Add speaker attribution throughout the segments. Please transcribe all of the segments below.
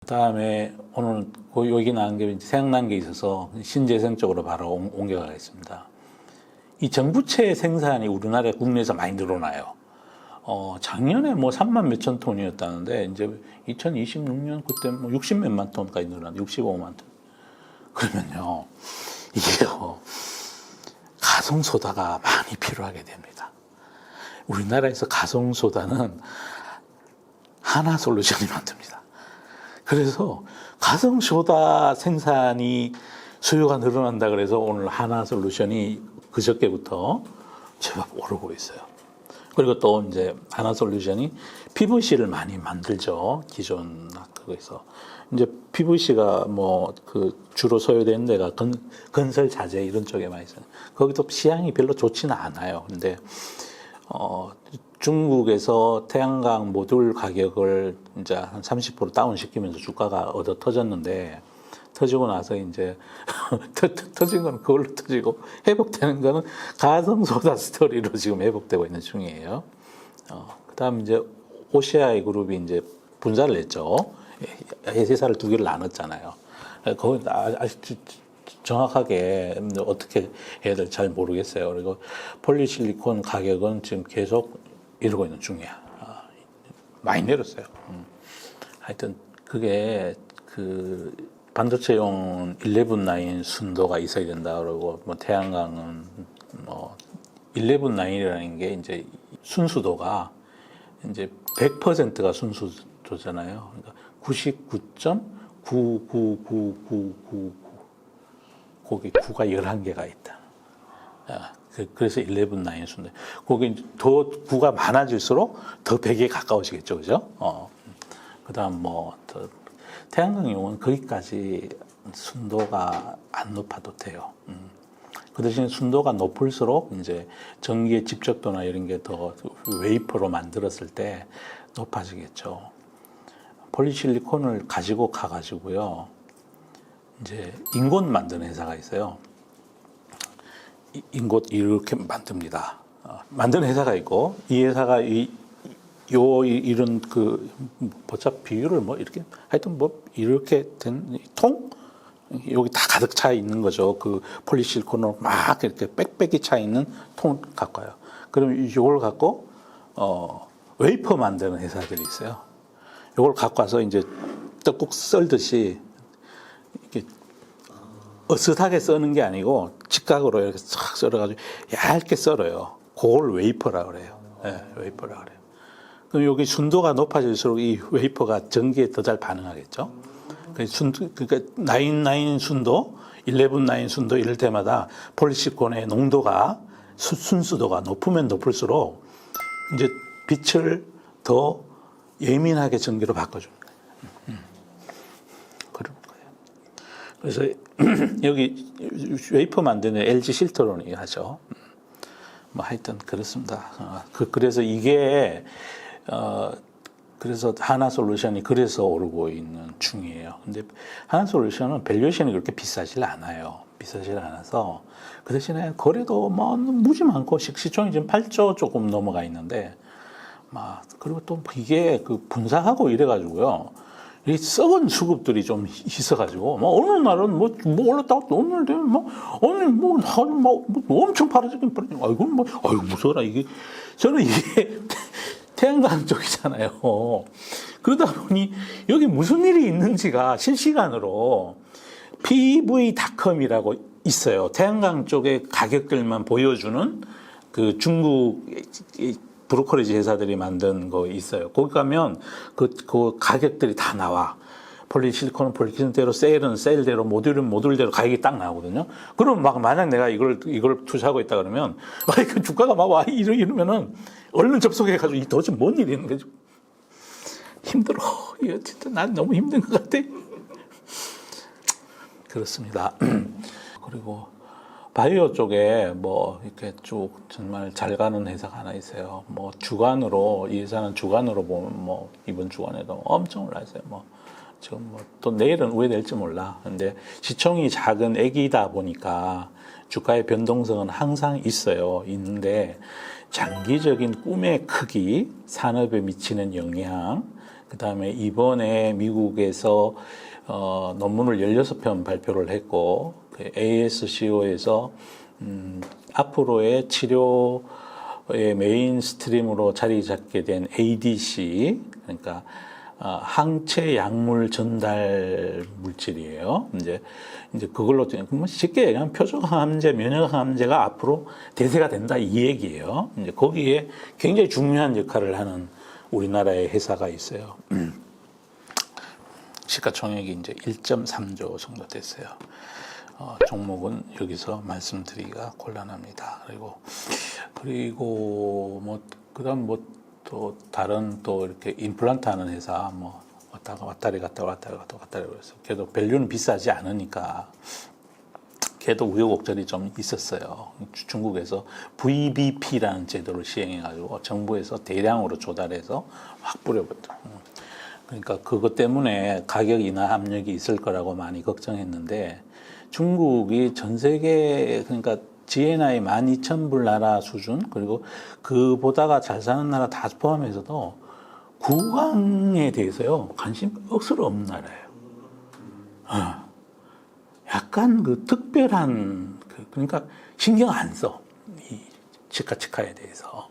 Speaker 1: 그다음에 오늘 여기 나온 게 생각난 게 있어서 신재생 쪽으로 바로 옮겨가겠습니다. 이 전부채 생산이 우리나라 국내에서 많이 늘어나요. 작년에 뭐 3만 몇천 톤이었다는데 이제 2026년 그때 뭐 60 몇만 톤까지 늘어났는데 65만 톤. 그러면요 이게요 가성소다가 많이 필요하게 됩니다. 우리나라에서 가성소다는 하나솔루션이 만듭니다. 그래서 가성소다 생산이 수요가 늘어난다 그래서 오늘 하나솔루션이 그저께부터 제법 오르고 있어요. 그리고 또 이제 하나솔루션이 PVC를 많이 만들죠. 기존 그거에서 이제 PVC가 뭐 그 주로 소요되는 데가 건설 자재 이런 쪽에 많이 있어요. 거기도 시향이 별로 좋지는 않아요. 근데 중국에서 태양광 모듈 가격을 이제 한 30% 다운 시키면서 주가가 얻어 터졌는데 터지고 나서 이제 터진 건 그걸로 터지고 회복되는 거는 가성소다 스토리로 지금 회복되고 있는 중이에요. 그다음 이제 OCI 그룹이 이제 분사를 했죠. 회사를 두 개를 나눴잖아요. 거기 아직 정확하게 어떻게 해야 될지 잘 모르겠어요. 그리고 폴리실리콘 가격은 지금 계속 이러고 있는 중이야. 많이 내렸어요. 하여튼 그게 그 반도체용 11라인 순도가 있어야 된다 그러고 뭐 태양광은 뭐 11라인이라는 게 이제 순수도가 이제 100%가 순수도잖아요. 그러니까 99.99999 거기 9가 11개가 있다. 그래서 11라인 순도. 거기 더 9가 많아질수록 더 100에 가까워지겠죠. 그죠? 그다음 뭐 더 태양광용은 거기까지 순도가 안 높아도 돼요. 그 대신 순도가 높을수록 이제 전기의 집적도나 이런 게 더 웨이퍼로 만들었을 때 높아지겠죠. 폴리실리콘을 가지고 가가지고요. 이제 인곳 만드는 회사가 있어요. 인곳 이렇게 만듭니다. 만드는 회사가 있고 이 회사가 이런 그 복잡 비율을 뭐 이렇게 하여튼 뭐 이렇게 된 통 여기 다 가득 차 있는 거죠. 그 폴리실리콘으로 막 이렇게 빽빽이 차 있는 통 갖고 와요. 그럼 이걸 갖고 웨이퍼 만드는 회사들이 있어요. 이걸 갖고 와서 이제 떡국 썰듯이 이렇게 어슷하게 써는 게 아니고 직각으로 이렇게 싹 썰어가지고 얇게 썰어요. 그걸 웨이퍼라 그래요. 네, 웨이퍼라 그래요. 그럼 여기 순도가 높아질수록 이 웨이퍼가 전기에 더 잘 반응하겠죠. 그러니까 9 순도, 11 순도 이럴 때마다 폴리시콘의 농도가 순수도가 높으면 높을수록 이제 빛을 더 예민하게 전기로 바꿔줍니다. 그런 거예요. 그래서 여기 웨이퍼 만드는 LG 실트론이 하죠. 뭐 하여튼 그렇습니다. 그래서 이게 그래서 하나솔루션이 그래서 오르고 있는 중이에요. 근데 하나솔루션은 밸류에이션이 그렇게 비싸질 않아요. 비싸질 않아서 그 대신에 거래도 뭐 무지 많고 시총이 지금 8조 조금 넘어가 있는데 막 그리고 또 이게 그 분사하고 이래가지고요. 이 썩은 수급들이 좀 있어가지고 뭐 어느 날은 뭐 올랐다고 또 오늘 되면 뭐 오늘 뭐 엄청 팔아지긴 팔아지고 아이고 뭐 아이고 무서워라 이게 저는 이게 태양광 쪽이잖아요. 그러다 보니 여기 무슨 일이 있는지가 실시간으로 PV닷컴이라고 있어요. 태양광 쪽의 가격들만 보여주는 그 중국 브로커리지 회사들이 만든 거 있어요. 거기 가면 그 가격들이 다 나와. 폴리실리콘은 폴리실리콘대로, 셀은 셀대로, 모듈은 모듈대로 가격이 딱 나오거든요. 그럼 막 만약 내가 이걸 투자하고 있다 그러면 그 주가가 막 와 이러면은 얼른 접속해가지고 이 도대체 뭔 일이 있는 거지? 힘들어. 이거 진짜 난 너무 힘든 것 같아. 그렇습니다. 그리고 바이오 쪽에 뭐 이렇게 쭉 정말 잘 가는 회사가 하나 있어요. 뭐 주간으로 이 회사는 주간으로 보면 뭐 이번 주간에도 엄청 올라 있어요. 뭐 지금 뭐 또 내일은 왜 될지 몰라. 근데 시총이 작은 애기다 보니까 주가의 변동성은 항상 있어요. 있는데 장기적인 꿈의 크기, 산업에 미치는 영향, 그다음에 이번에 미국에서 논문을 16편 발표를 했고 그 ASCO에서 앞으로의 치료의 메인 스트림으로 자리 잡게 된 ADC, 그러니까 항체 약물 전달 물질이에요. 이제 그걸로 쉽게 얘기하면 표적 항암제, 면역 항암제가 앞으로 대세가 된다 이 얘기예요. 이제 거기에 굉장히 중요한 역할을 하는 우리나라의 회사가 있어요. 시가총액이 이제 1.3조 정도 됐어요. 종목은 여기서 말씀드리기가 gon란합니다. 그리고 뭐 그다음 뭐 또 다른 또 이렇게 임플란트 하는 회사 뭐 왔다리 그래서 걔도 밸류는 비싸지 않으니까 걔도 우여곡절이 좀 있었어요. 중국에서 VBP라는 제도를 시행해가지고 정부에서 대량으로 조달해서 확 뿌려버렸다. 그러니까 그것 때문에 가격 인하 압력이 있을 거라고 많이 걱정했는데 중국이 전 세계 그러니까 GNI 12,000불 나라 수준 그리고 그보다가 잘 사는 나라 다 포함해서도 구강에 대해서요 관심 억수로 없는 나라예요. 약간 그 특별한 그러니까 신경 안 써. 이 치카에 대해서.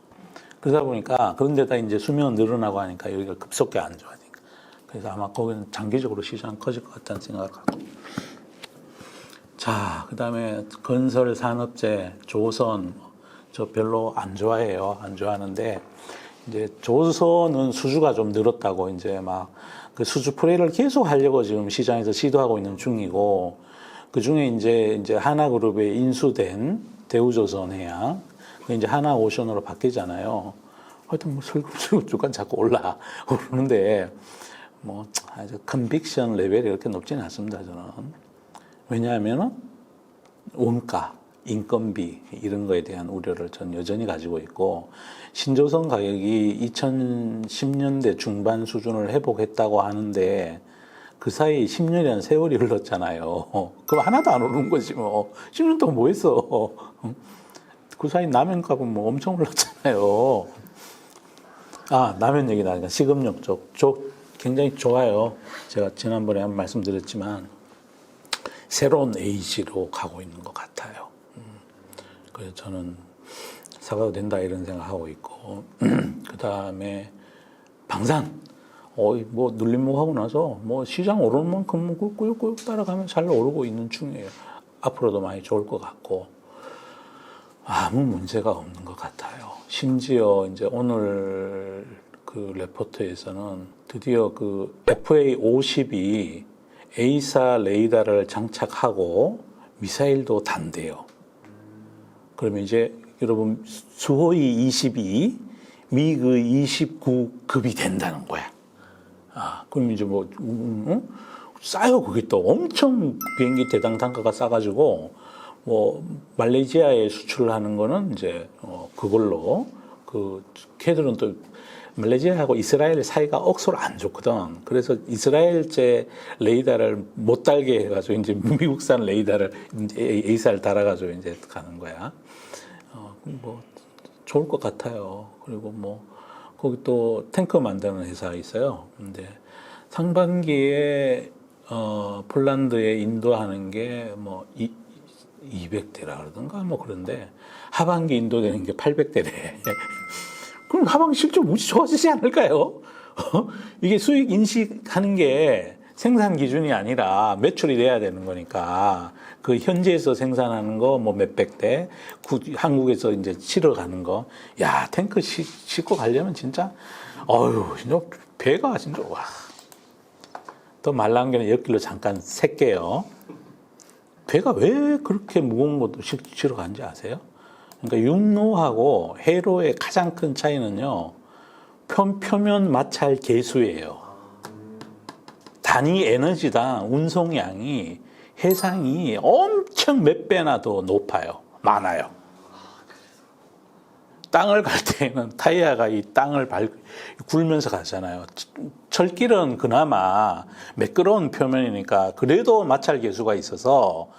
Speaker 1: 그러다 보니까 그런데다 이제 수명은 늘어나고 하니까 여기가 급속히 안 좋아지니까. 그래서 아마 거기는 장기적으로 시장 커질 것 같다는 생각을 하고. 자, 그다음에 건설 산업재, 조선 저 별로 안 좋아해요. 안 좋아하는데 이제 조선은 수주가 좀 늘었다고 이제 막 그 수주 플레이를 계속 하려고 지금 시장에서 시도하고 있는 중이고 그 중에 이제 하나그룹에 인수된 대우조선해양 그 이제 하나오션으로 바뀌잖아요. 하여튼 뭐 슬금슬금 주가 자꾸 오르는데 뭐 아주 컨빅션 레벨이 그렇게 높지는 않습니다. 저는. 왜냐하면 원가, 인건비 이런 거에 대한 우려를 전 여전히 가지고 있고 신조선 가격이 2010년대 중반 수준을 회복했다고 하는데 그 사이 10년이라는 세월이 흘렀잖아요. 그럼 하나도 안 오르는 거지 뭐. 10년 동안 뭐 했어. 그 사이 라면 값은 뭐 엄청 올랐잖아요. 라면 얘기 나니까 식음료 쪽 굉장히 좋아요. 제가 지난번에 한번 말씀드렸지만 새로운 에이지로 가고 있는 것 같아요. 그래서 저는 사가도 된다 이런 생각하고 있고 그 다음에 방산 뭐 눌림목 하고 나서 뭐 시장 오르는 만큼 꾸역꾸역 따라가면 잘 오르고 있는 중이에요. 앞으로도 많이 좋을 것 같고 아무 문제가 없는 것 같아요. 심지어 이제 오늘 그 레포트에서는 드디어 그 FA-50이 A사 레이더를 장착하고 미사일도 단대요. 그러면 이제 여러분 수호이 22, 미그 29급이 된다는 거야. 그럼 이제 뭐 싸요. 그게 또 엄청 비행기 대당 단가가 싸가지고 뭐 말레이시아에 수출을 하는 거는 이제 그걸로 그 걔들은 또 말레이시아하고 이스라엘 사이가 억수로 안 좋거든. 그래서 이스라엘제 레이더를 못 달게 해가지고 이제 미국산 레이더를 A사를 달아가지고 이제 가는 거야. 뭐 좋을 것 같아요. 그리고 뭐 거기 또 탱커 만드는 회사 있어요. 근데 상반기에 폴란드에 인도하는 게 뭐 200대라 그러던가 뭐 그런데 하반기 인도되는 게 800대래. 그럼 하반기 실적 무지 좋아지지 않을까요? 이게 수익 인식하는 게 생산 기준이 아니라 매출이 돼야 되는 거니까 그 현지에서 생산하는 거 뭐 몇백 대, 한국에서 이제 실어 가는 거, 야 탱크 싣고 가려면 진짜, 진짜 배가 진짜 와. 또 말랑개는 옆길로 잠깐 셀게요. 배가 왜 그렇게 무거운 것도 실어 가는지 아세요? 그러니까 육로하고 해로의 가장 큰 차이는요, 표면 마찰 계수예요. 단위 에너지당 운송량이 해상이 엄청 몇 배나 더 높아요. 많아요. 땅을 갈 때는 타이어가 이 땅을 굴면서 가잖아요. 철길은 그나마 매끄러운 표면이니까 그래도 마찰 계수가 있어서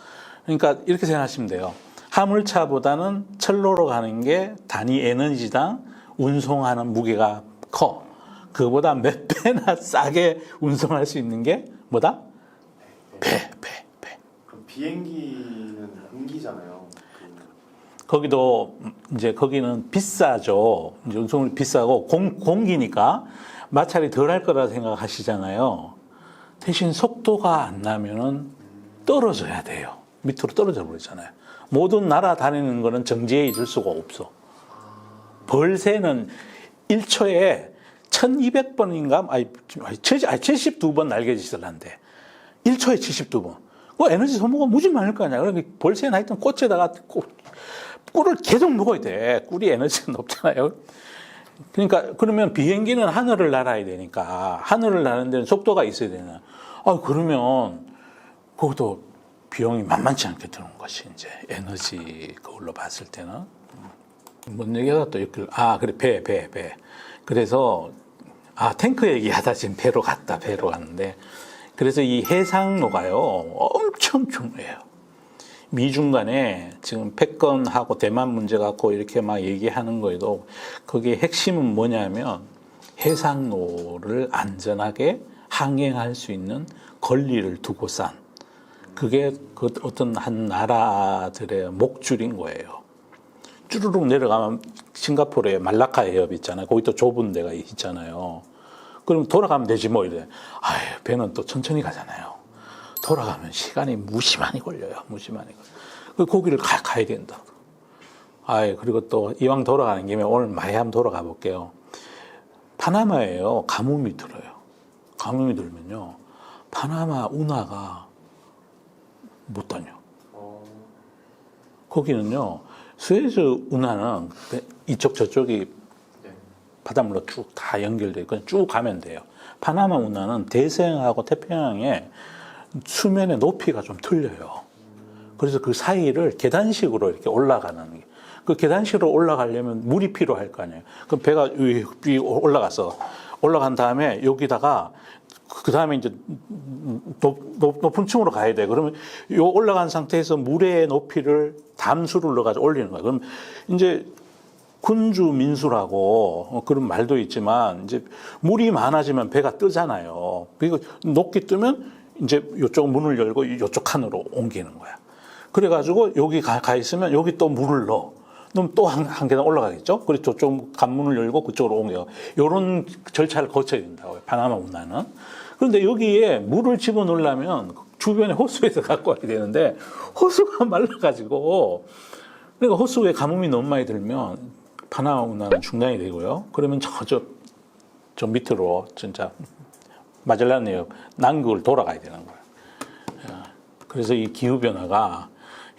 Speaker 1: 그러니까 이렇게 생각하시면 돼요. 화물차보다는 철로로 가는 게 단위 에너지당 운송하는 무게가 커. 그보다 몇 배나 싸게 운송할 수 있는 게 뭐다? 배.
Speaker 2: 그럼 비행기는 공기잖아요.
Speaker 1: 거기도 이제 거기는 비싸죠. 이제 운송이 비싸고 공기니까 마찰이 덜 할 거라 생각하시잖아요. 대신 속도가 안 나면은 떨어져야 돼요. 밑으로 떨어져 버리잖아요. 모든 나라 다니는 거는 정지해 있을 수가 없어. 벌새는 1초에 1200번인가? 아니 72번 날개짓을 한대. 1초에 72번. 그 에너지 소모가 무지 많을 거 아니야. 그러니까 벌새는 하여튼 꽃에다가 꿀을 계속 먹어야 돼. 꿀이 에너지가 높잖아요. 그러니까 그러면 비행기는 하늘을 날아야 되니까 하늘을 나는 데는 속도가 있어야 되나. 그러면 그것도 비용이 만만치 않게 드는 것이 이제 에너지 그걸로 봤을 때는. 뭔 얘기하다 또 이렇게 그래 배. 그래서 탱크 얘기하다 지금 배로 갔는데 그래서 이 해상로가요 엄청 중요해요. 미중 간에 지금 패권하고 대만 문제 갖고 이렇게 막 얘기하는 거에도 거기에 핵심은 뭐냐면 해상로를 안전하게 항행할 수 있는 권리를 두고 싼 그게 그 어떤 한 나라들의 목줄인 거예요. 쭈르륵 내려가면 싱가포르에 말라카 해협 있잖아요. 거기 또 좁은 데가 있잖아요. 그럼 돌아가면 되지 뭐 이래. 배는 또 천천히 가잖아요. 돌아가면 시간이 무시 많이 걸려요. 무시 많이 걸려. 거기를 가야 된다. 그리고 또 이왕 돌아가는 김에 오늘 많이 한번 돌아가 볼게요. 파나마에요. 가뭄이 들어요. 가뭄이 들면요. 파나마 운하가 못 다녀. 거기는요. 스에즈 운하는 이쪽 저쪽이 바닷물로 쭉 다 연결돼 있고 쭉 가면 돼요. 파나마 운하는 대서양하고 태평양의 수면의 높이가 좀 틀려요. 그래서 그 사이를 계단식으로 이렇게 올라가는 게. 그 계단식으로 올라가려면 물이 필요할 거 아니에요. 그럼 배가 위 올라갔어. 올라간 다음에 여기다가 그 다음에 이제 높은 층으로 가야 돼. 그러면 요 올라간 상태에서 물의 높이를 담수를 넣어가지고 올리는 거야. 그럼 이제 군주 민수라고 그런 말도 있지만 이제 물이 많아지면 배가 뜨잖아요. 그리고 높게 뜨면 이제 이쪽 문을 열고 이쪽 칸으로 옮기는 거야. 그래가지고 여기 가 있으면 여기 또 물을 넣어. 그럼 또 한 계단 올라가겠죠? 그리고 저쪽 관문을 열고 그쪽으로 옮겨. 이런 절차를 거쳐야 된다고요. 파나마 운하는. 그런데 여기에 물을 집어넣으려면 주변에 호수에서 갖고 와야 되는데 호수가 말라가지고 그러니까 호수에 가뭄이 너무 많이 들면 파나마 운하는 중단이 되고요. 그러면 저 밑으로 진짜 마젤란 해협 남극을 돌아가야 되는 거예요. 그래서 이 기후변화가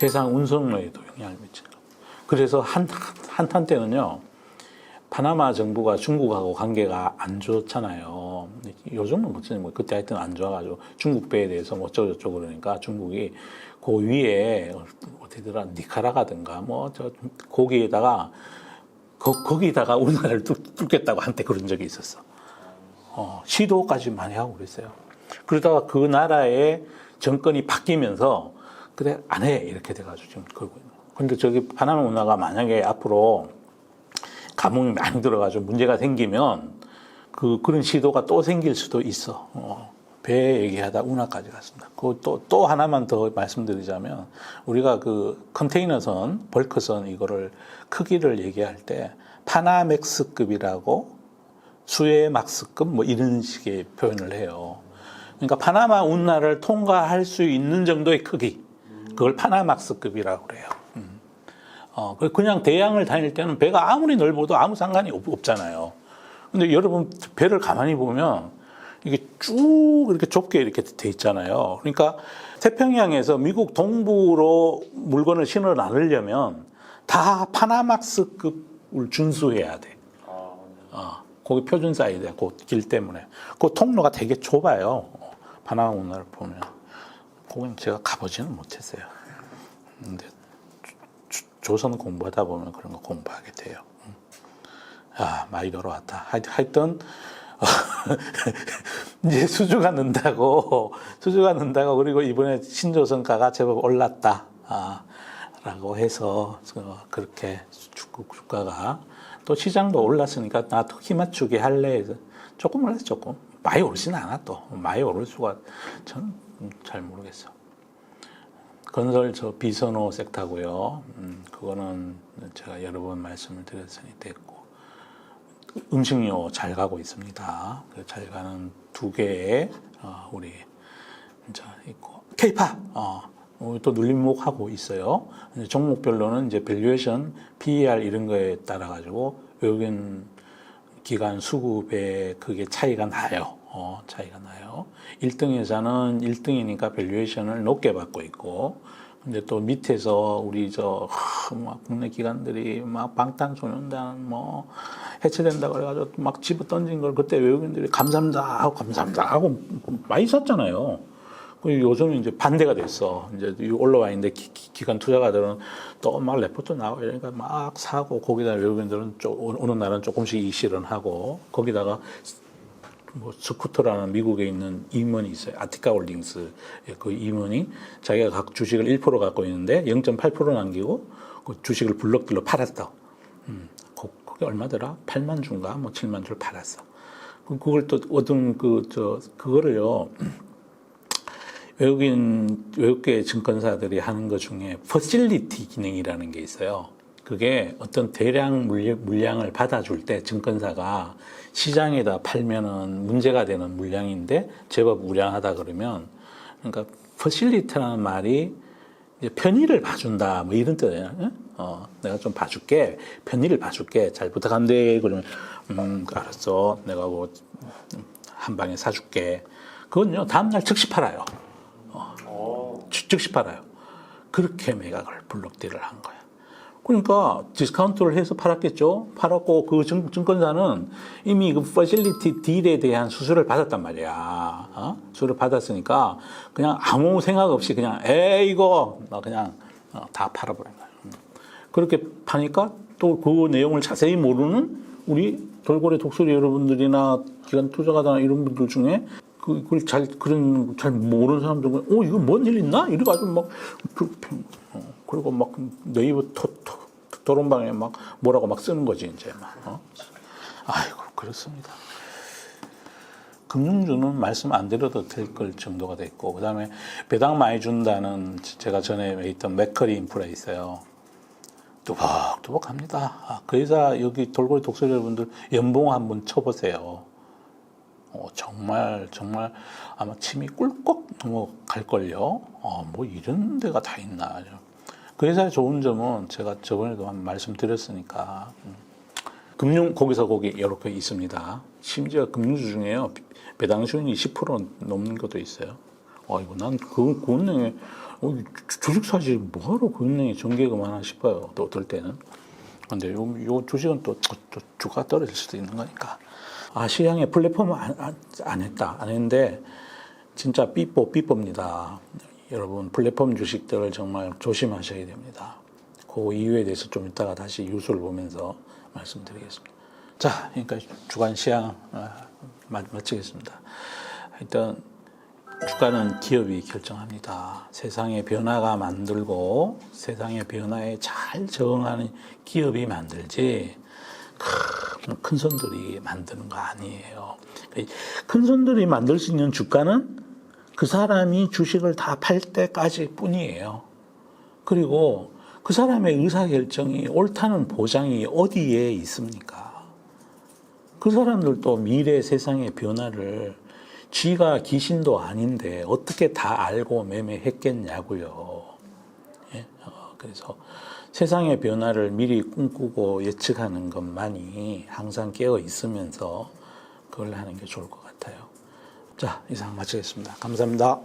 Speaker 1: 해상 운송로에도 영향을 미치는 거예요. 그래서 한때는요, 파나마 정부가 중국하고 관계가 안 좋잖아요. 요즘은 뭐 그때 하여튼 안 좋아가지고 중국 배에 대해서 뭐 어쩌고저쩌고 그러니까 중국이 그 위에 어디더라 니카라가든가 뭐 저 거기에다가 거기다가 우리나라를 뚫겠다고 한때 그런 적이 있었어. 시도까지 많이 하고 그랬어요. 그러다가 그 나라의 정권이 바뀌면서 그래 안 해 이렇게 돼가지고 지금 걸고 있는 거예요. 그런데 저기 파나마 운하가 만약에 앞으로 가뭄이 많이 들어가지고 문제가 생기면 그런 시도가 또 생길 수도 있어. 배 얘기하다 운하까지 갔습니다. 또 하나만 더 말씀드리자면 우리가 그 컨테이너선, 벌크선 이거를 크기를 얘기할 때 파나맥스급이라고 수에막스급 뭐 이런 식의 표현을 해요. 그러니까 파나마 운하를 통과할 수 있는 정도의 크기, 그걸 파나막스급이라고 그래요. 그냥 대양을 다닐 때는 배가 아무리 넓어도 아무 상관이 없잖아요. 근데 여러분 배를 가만히 보면 이게 쭉 이렇게 좁게 이렇게 돼 있잖아요. 그러니까 태평양에서 미국 동부로 물건을 실어 나르려면 다 파나막스급을 준수해야 돼. 거기 표준 사이즈야, 그 길 때문에. 그 통로가 되게 좁아요. 파나마 운하를 보면. 그건 제가 가보지는 못했어요. 근데 조선 공부하다 보면 그런 거 공부하게 돼요. 많이 돌아왔다. 하여튼 이제 수주가 는다고 그리고 이번에 신조선가가 제법 올랐다. 라고 해서 그렇게 주가가 또 시장도 올랐으니까 나도 키 맞추기 할래 해서 조금 올랐어, 조금. 많이 오르지는 않아, 또. 많이 오를 수가 저는 잘 모르겠어. 건설 저 비선호 섹터고요. 그거는 제가 여러 번 말씀을 드렸으니 됐고. 음식료 잘 가고 있습니다. 잘 가는 두 개의 우리 이제 있고 K-팝 또 눌림목 하고 있어요. 이제 종목별로는 이제 밸류에이션, PER 이런 거에 따라 가지고 외국인 기관 수급에 그게 차이가 나요. 차이가 나요. 1등 회사는 1등이니까 밸류에이션을 높게 받고 있고, 근데 또 밑에서 우리 막 국내 기관들이 막 방탄소년단 뭐 해체된다 그래가지고 막 집어 던진 걸 그때 외국인들이 감사합니다 하고 많이 샀잖아요. 요즘은 이제 반대가 됐어. 이제 올라와 있는데 기관 투자가들은 또 막 레포트 나오고 이러니까 막 사고, 거기다 외국인들은 어느 날은 조금씩 이실은 하고, 거기다가 뭐 스쿠터라는 미국에 있는 임원이 있어요. 아티카 홀딩스 그 임원이 자기가 각 주식을 1% 갖고 있는데 0.8% 남기고 그 주식을 블럭들로 팔았다. 그게 얼마더라? 8만 주인가 뭐 7만 주를 팔았어. 그걸 또 얻은 그거를요. 외국계 증권사들이 하는 것 중에 퍼실리티 기능이라는 게 있어요. 그게 어떤 대량 물량을 받아줄 때 증권사가 시장에다 팔면은 문제가 되는 물량인데 제법 우량하다 그러면, 그러니까 퍼실리티라는 말이 이제 편의를 봐준다 뭐 이런 뜻이에요. 내가 좀 봐줄게, 편의를 봐줄게, 잘 부탁한데 그러면 알았어, 내가 뭐 한 방에 사줄게. 그건요 다음날 즉시 팔아요. 즉시 팔아요. 그렇게 매각을 블록딜을 한 거야. 그러니까 디스카운트를 해서 팔았겠죠. 팔았고 그 증권사는 이미 그 퍼실리티 딜에 대한 수수료를 받았단 말이야. 수수료를 받았으니까 그냥 아무 생각 없이 그냥 이거 그냥 다 팔아버린 거야. 그렇게 파니까 또 그 내용을 자세히 모르는 우리 돌고래 독수리 여러분들이나 기관 투자가나 이런 분들 중에 그걸 잘 모르는 사람들은 이거 뭔 일 있나? 이래가지고 막 그리고 막 네이버 토론방에 막 뭐라고 막 쓰는 거지 이제 막. 아이고 그렇습니다. 금융주는 말씀 안 드려도 될 걸 정도가 됐고, 그다음에 배당 많이 준다는 제가 전에 있던 맥커리 인프라 있어요. 뚜벅뚜벅합니다. 그 회사 여기 돌고래 독수리 여러분들 연봉 한번 쳐보세요. 정말 아마 침이 꿀꺽 넘어갈걸요. 뭐 이런 데가 다 있나. 그 회사의 좋은 점은 제가 저번에도 한 말씀드렸으니까 거기서 거기 이렇게 있습니다. 심지어 금융주 중에요 배당 수익이 10% 넘는 것도 있어요. 이거 난 그 은행에 주식사지 뭐하러 그 은행에 정기예금 하나 싶어요. 또 어떨 때는. 근데 요 주식은 또 주가 떨어질 수도 있는 거니까. 시장에 플랫폼을 안 했는데 진짜 삐뽀입니다. 여러분 플랫폼 주식들을 정말 조심하셔야 됩니다. 그 이유에 대해서 좀 이따가 다시 뉴스를 보면서 말씀드리겠습니다. 자, 그러니까 주간 시황 마치겠습니다. 일단 주가는 기업이 결정합니다. 세상의 변화가 만들고 세상의 변화에 잘 적응하는 기업이 만들지 큰 손들이 만드는 거 아니에요. 큰 손들이 만들 수 있는 주가는 그 사람이 주식을 다 팔 때까지 뿐이에요. 그리고 그 사람의 의사결정이 옳다는 보장이 어디에 있습니까? 그 사람들도 미래 세상의 변화를 쥐가 귀신도 아닌데 어떻게 다 알고 매매했겠냐고요. 예? 그래서 세상의 변화를 미리 꿈꾸고 예측하는 것만이 항상 깨어 있으면서 그걸 하는 게 좋을 것 같아요. 자, 이상 마치겠습니다. 감사합니다.